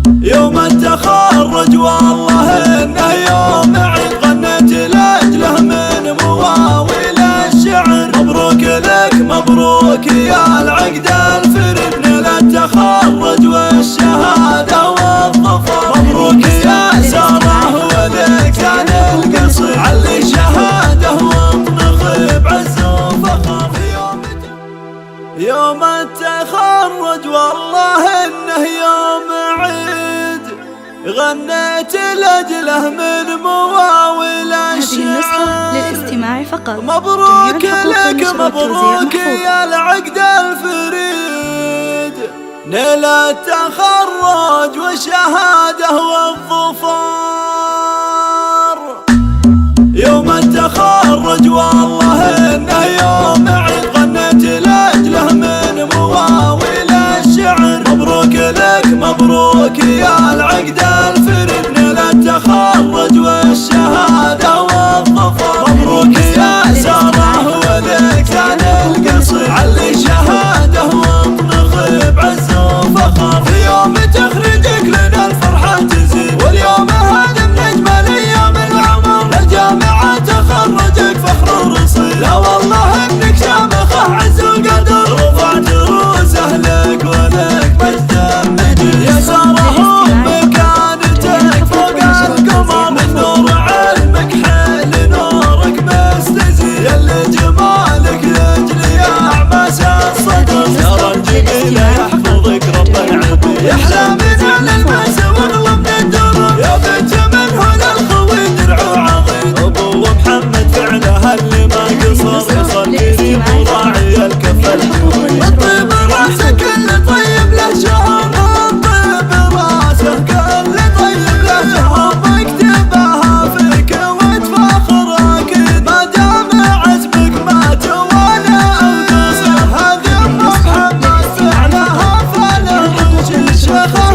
يوم التخرج والله انه يوم عيد، غنيت لاجله من مواويل الشعر. مبروك لك مبروك يا العقد الفريد، نيل التخرج والشهادة والظفر. مبروك يا ساره ولك كان القصر، علي شهاده واطنخ بعز وفخر. يوم التخرج والله انه يوم عيد، غنيت لاجله من مواويل الشعر. هذه النسخة للاستماع فقط. مبروك لك مبروك يا العقد الفريد، نيل التخرج والشهادة والظفر. يوم التخرج والله انه يوم عيد، غنيت لاجله من مواويل الشعر. مبروك لك مبروك يا العقد الفريد، نيل التخرج والشهادة والظفر. مبروك يا ساره ولك كان القصر، علي شهاده واطنخ بعز وفخر. في يوم تخرجك لنا الفرحة تزيد، واليوم هذا من اجمل ايام العمر. للجامعة تخرجك فخر ورصيد، لا والله انك شامخه عز وقدر. رفعت روس اهلك ولك مجد مجيد، يا ساره مكانتك فوق القمر. من نور علمك حل نورك مستزيد، يلي جمالك يجلي اعماس الصدر. يا الجميل يحفظك رب العبيد، يحلى من الالماس واغلى من الدرب. يا بنت من هنا الخوي درع عظيم، ابو محمد فعله اللي ما قصر. يصلي مراعي الكف الجوي، الطيب راسه كل طيب له شهر. الطيب راسه كل طيب له شهر. واكتبها فيك وتفاخر اكيد، ما دام عزمك ما توالى او قصر. هذه ام محمد فعلها فله وش شيخه